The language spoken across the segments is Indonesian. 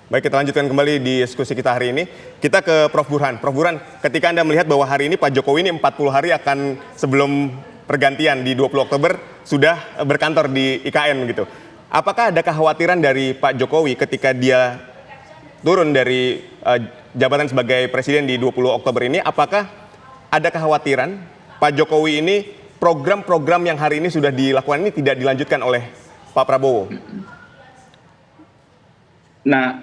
Baik, kita lanjutkan kembali diskusi kita hari ini. Kita ke Prof. Burhan. Prof. Burhan, ketika Anda melihat bahwa hari ini Pak Jokowi ini 40 hari akan sebelum pergantian di 20 Oktober sudah berkantor di IKN gitu. Apakah ada kekhawatiran dari Pak Jokowi ketika dia turun dari jabatan sebagai presiden di 20 Oktober ini? Apakah ada kekhawatiran Pak Jokowi ini program-program yang hari ini sudah dilakukan ini tidak dilanjutkan oleh Pak Prabowo? Nah,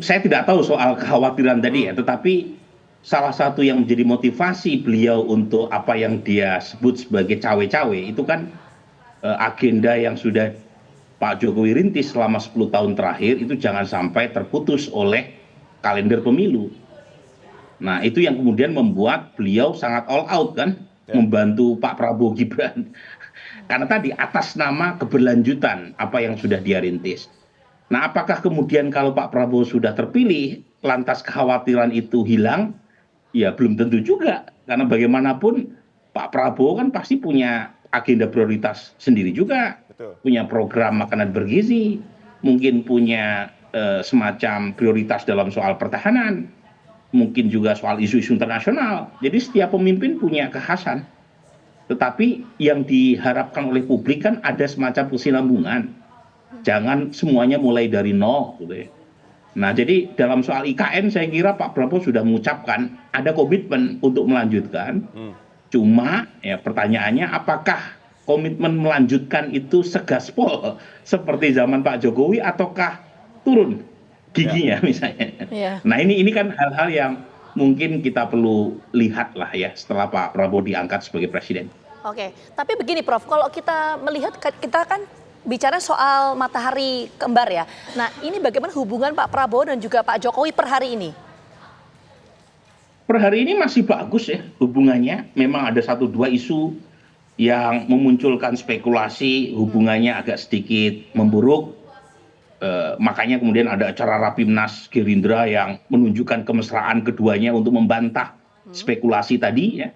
saya tidak tahu soal kekhawatiran tadi ya, tetapi salah satu yang menjadi motivasi beliau untuk apa yang dia sebut sebagai cawe-cawe itu kan agenda yang sudah Pak Jokowi rintis selama 10 tahun terakhir itu jangan sampai terputus oleh kalender pemilu. Nah, itu yang kemudian membuat beliau sangat all out kan, membantu Pak Prabowo Gibran. Karena tadi atas nama keberlanjutan apa yang sudah dia rintis. Nah, apakah kemudian kalau Pak Prabowo sudah terpilih, lantas kekhawatiran itu hilang? Ya belum tentu juga, karena bagaimanapun Pak Prabowo kan pasti punya agenda prioritas sendiri juga. Betul. Punya program makanan bergizi, mungkin punya semacam prioritas dalam soal pertahanan, mungkin juga soal isu-isu internasional. Jadi setiap pemimpin punya kekhasan. Tetapi yang diharapkan oleh publik kan ada semacam kesinambungan. Jangan semuanya mulai dari nol gitu ya. Nah, jadi dalam soal IKN saya kira Pak Prabowo sudah mengucapkan ada komitmen untuk melanjutkan. Cuma ya pertanyaannya apakah komitmen melanjutkan itu segaspol seperti zaman Pak Jokowi ataukah turun giginya misalnya. Nah, ini kan hal-hal yang mungkin kita perlu lihat lah ya setelah Pak Prabowo diangkat sebagai presiden. Oke, tapi begini Prof, kalau kita melihat kita kan bicara soal matahari kembar ya. Nah, ini bagaimana hubungan Pak Prabowo dan juga Pak Jokowi per hari ini? Per hari ini masih bagus ya hubungannya. Memang ada 1-2 isu yang memunculkan spekulasi hubungannya agak sedikit memburuk. Makanya kemudian ada acara Rapimnas Gerindra yang menunjukkan kemesraan keduanya untuk membantah spekulasi tadi ya.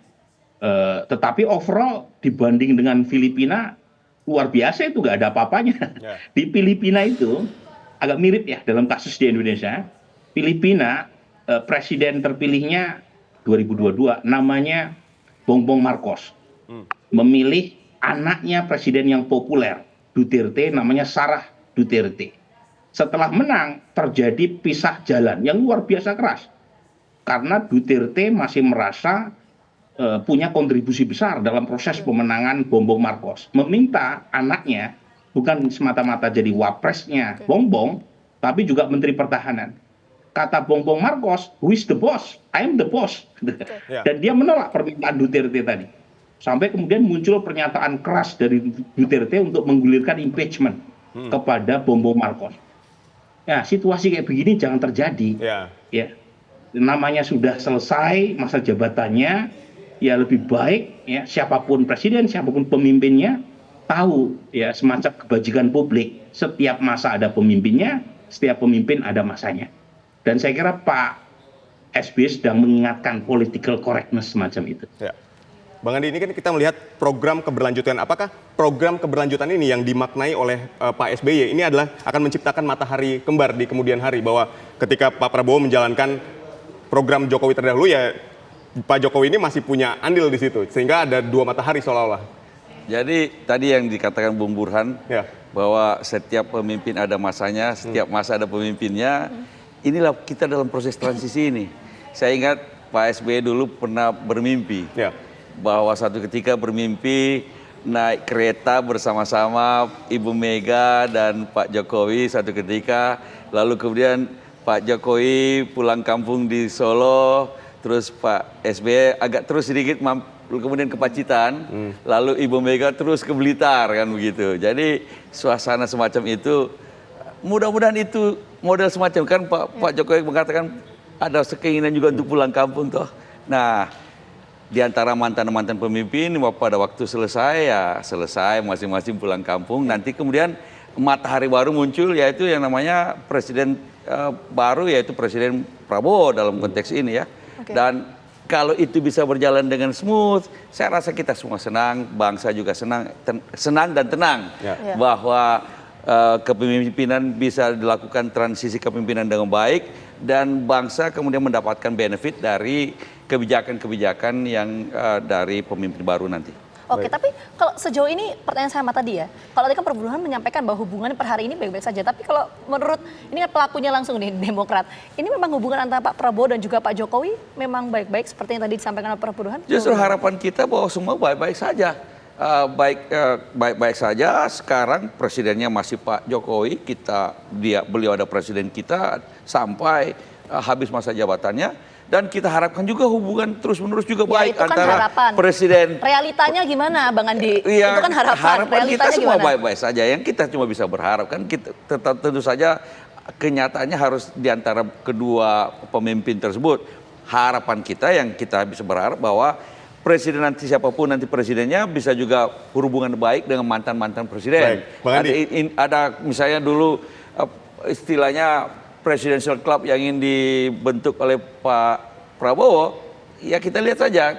Tetapi overall dibanding dengan Filipina luar biasa itu nggak ada apa-apanya. Di Filipina itu agak mirip ya dalam kasus di Indonesia. Filipina presiden terpilihnya 2022 namanya Bongbong Marcos. Memilih anaknya presiden yang populer Duterte namanya Sarah Duterte. Setelah menang terjadi pisah jalan yang luar biasa keras. Karena Duterte masih merasa punya kontribusi besar dalam proses pemenangan Bongbong Marcos. Meminta anaknya bukan semata-mata jadi wapresnya Bongbong, tapi juga menteri pertahanan. Kata Bongbong Marcos, who is the boss? I am the boss. Dan dia menolak permintaan Duterte tadi. Sampai kemudian muncul pernyataan keras dari Duterte untuk menggulirkan impeachment kepada Bongbong Marcos. Ya, situasi kayak begini jangan terjadi. Ya, namanya sudah selesai masa jabatannya. Ya lebih baik ya siapapun presiden, siapapun pemimpinnya tahu ya semacam kebajikan publik. Setiap masa ada pemimpinnya, setiap pemimpin ada masanya. Dan saya kira Pak SBY sedang mengingatkan political correctness semacam itu. Ya. Bang Andi, ini kan kita melihat program keberlanjutan. Apakah program keberlanjutan ini yang dimaknai oleh Pak SBY ini adalah akan menciptakan matahari kembar di kemudian hari, bahwa ketika Pak Prabowo menjalankan program Jokowi terdahulu ya Pak Jokowi ini masih punya andil di situ, sehingga ada 2 matahari seolah-olah. Jadi tadi yang dikatakan Bung Burhan, bahwa setiap pemimpin ada masanya, setiap masa ada pemimpinnya. Inilah kita dalam proses transisi ini. Saya ingat Pak SBY dulu pernah bermimpi, bahwa satu ketika bermimpi naik kereta bersama-sama Ibu Mega dan Pak Jokowi satu ketika, lalu kemudian Pak Jokowi pulang kampung di Solo, terus Pak SBY agak terus sedikit kemudian ke Pacitan, lalu Ibu Mega terus ke Blitar kan begitu. Jadi suasana semacam itu, mudah-mudahan itu model semacam kan Pak Jokowi mengatakan ada keinginan juga untuk pulang kampung toh. Nah, di antara mantan-mantan pemimpin pada waktu selesai ya selesai masing-masing pulang kampung. Nanti kemudian matahari baru muncul yaitu yang namanya presiden baru yaitu Presiden Prabowo dalam konteks ini ya. Dan kalau itu bisa berjalan dengan smooth, saya rasa kita semua senang, bangsa juga senang dan tenang bahwa kepemimpinan bisa dilakukan transisi kepemimpinan dengan baik dan bangsa kemudian mendapatkan benefit dari kebijakan-kebijakan yang dari pemimpin baru nanti. Oke, tapi kalau sejauh ini pertanyaan saya tadi ya, kalau tadi kan Prof. Burhan menyampaikan bahwa hubungan per hari ini baik-baik saja, tapi kalau menurut, ini kan pelakunya langsung nih, Demokrat, ini memang hubungan antara Pak Prabowo dan juga Pak Jokowi memang baik-baik seperti yang tadi disampaikan oleh Prof. Burhan? Justru harapan kita bahwa semua baik-baik saja. Baik-baik saja. Sekarang presidennya masih Pak Jokowi, beliau ada presiden kita sampai habis masa jabatannya. Dan kita harapkan juga hubungan terus-menerus juga baik itu kan antara harapan. presiden. Realitanya gimana, Bang Andi? Ya, itu kan harapan kita semua gimana? baik-baik saja. Yang kita cuma bisa berharap kan kita tentu saja kenyataannya harus di antara kedua pemimpin tersebut. Harapan kita yang kita bisa berharap bahwa presiden nanti siapapun nanti presidennya bisa juga hubungan baik dengan mantan-mantan presiden. Baik, Bang Andi. Ada misalnya dulu istilahnya presidential club yang ingin dibentuk oleh Pak Prabowo, ya kita lihat saja.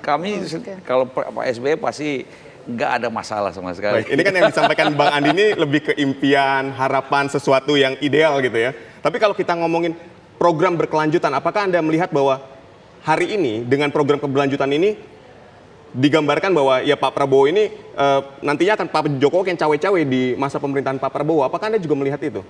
Kami kalau Pak SBY pasti nggak ada masalah sama sekali. Baik, ini kan yang disampaikan Bang Andi ini lebih ke impian, harapan, sesuatu yang ideal gitu ya. Tapi kalau kita ngomongin program berkelanjutan, apakah Anda melihat bahwa hari ini dengan program keberlanjutan ini digambarkan bahwa ya Pak Prabowo ini nantinya akan Pak Jokowi yang cawe-cawe di masa pemerintahan Pak Prabowo. Apakah Anda juga melihat itu?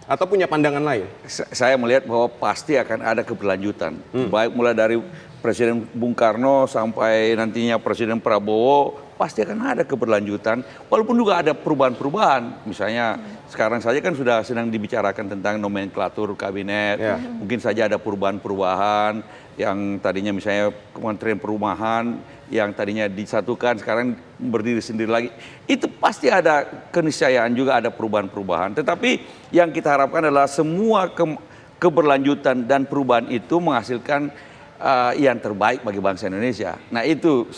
Atau punya pandangan lain? Saya melihat bahwa pasti akan ada keberlanjutan. Baik mulai dari Presiden Bung Karno sampai nantinya Presiden Prabowo, pasti akan ada keberlanjutan. Walaupun juga ada perubahan-perubahan. Misalnya sekarang saja kan sudah sedang dibicarakan tentang nomenklatur kabinet. Mungkin saja ada perubahan-perubahan yang tadinya misalnya Kementerian Perumahan yang tadinya disatukan sekarang berdiri sendiri lagi. Itu pasti ada keniscayaan juga ada perubahan-perubahan. Tetapi yang kita harapkan adalah semua keberlanjutan dan perubahan itu menghasilkan yang terbaik bagi bangsa Indonesia. Nah itu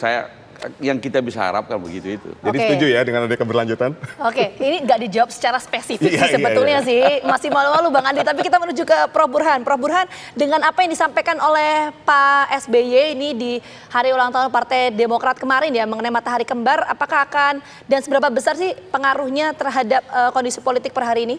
yang kita bisa harapkan begitu itu. Jadi setuju ya dengan ada keberlanjutan? Oke, ini nggak dijawab secara spesifik sih Iya, sebetulnya iya. sih. Masih malu-malu Bang Andi, tapi kita menuju ke Prof. Burhan. Prof. Burhan, dengan apa yang disampaikan oleh Pak SBY ini di hari ulang tahun Partai Demokrat kemarin ya mengenai matahari kembar, apakah akan dan seberapa besar sih pengaruhnya terhadap kondisi politik per hari ini?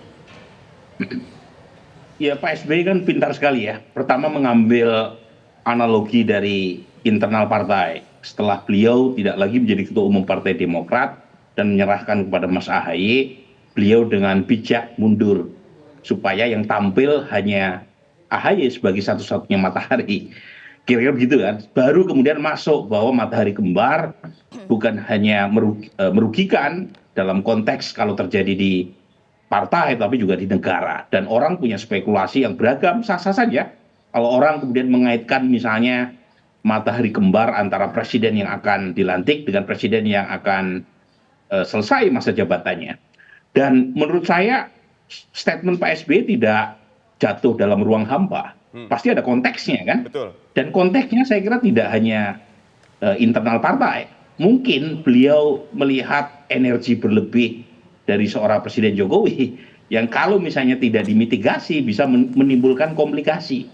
Ya Pak SBY kan pintar sekali ya. Pertama mengambil analogi dari internal partai. Setelah beliau tidak lagi menjadi ketua umum Partai Demokrat dan menyerahkan kepada Mas AHY, beliau dengan bijak mundur supaya yang tampil hanya AHY sebagai satu-satunya matahari. Kira-kira begitu kan. Baru kemudian masuk bahwa matahari kembar bukan hanya merugikan dalam konteks kalau terjadi di partai tapi juga di negara. Dan orang punya spekulasi yang beragam, sah-sah saja. Kalau orang kemudian mengaitkan misalnya matahari kembar antara presiden yang akan dilantik dengan presiden yang akan selesai masa jabatannya. Dan menurut saya statement Pak SBY tidak jatuh dalam ruang hampa. Pasti ada konteksnya kan. Betul. Dan konteksnya saya kira tidak hanya internal partai. Mungkin beliau melihat energi berlebih dari seorang Presiden Jokowi yang kalau misalnya tidak dimitigasi bisa menimbulkan komplikasi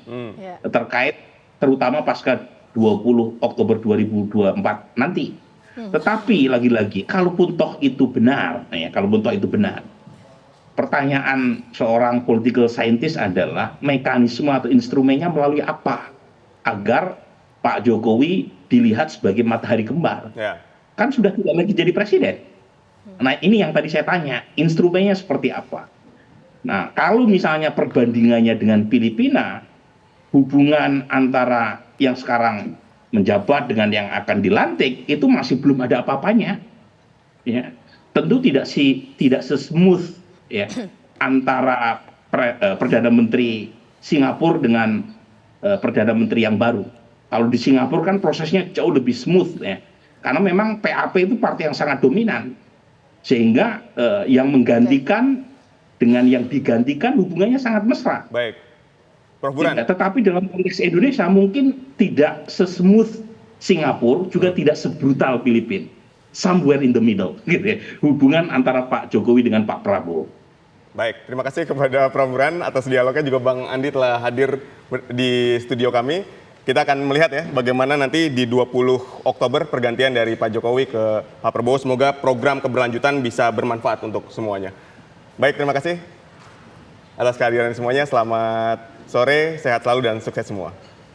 terkait terutama pasca 20 Oktober 2024 nanti. Tetapi lagi-lagi kalaupun toh itu benar, pertanyaan seorang political scientist adalah mekanisme atau instrumennya melalui apa agar Pak Jokowi dilihat sebagai matahari kembar. Kan sudah tidak lagi jadi presiden. Nah ini yang tadi saya tanya, instrumennya seperti apa? Nah kalau misalnya perbandingannya dengan Filipina, hubungan antara yang sekarang menjabat dengan yang akan dilantik itu masih belum ada apa-apanya. Ya, tentu tidak sesmooth ya antara Perdana Menteri Singapura dengan Perdana Menteri yang baru. Kalau di Singapura kan prosesnya jauh lebih smooth ya. Karena memang PAP itu partai yang sangat dominan. Sehingga yang menggantikan dengan yang digantikan hubungannya sangat mesra. Baik. Prof. Burhan. Tetapi dalam konteks Indonesia mungkin tidak sesmooth Singapura, juga tidak sebrutal Filipina. Somewhere in the middle, gitu ya. Hubungan antara Pak Jokowi dengan Pak Prabowo. Baik, terima kasih kepada Prof. Burhan atas dialognya, juga Bang Andi telah hadir di studio kami. Kita akan melihat ya bagaimana nanti di 20 Oktober pergantian dari Pak Jokowi ke Pak Prabowo. Semoga program keberlanjutan bisa bermanfaat untuk semuanya. Baik, terima kasih atas kehadiran semuanya. Selamat sore, sehat selalu dan sukses semua.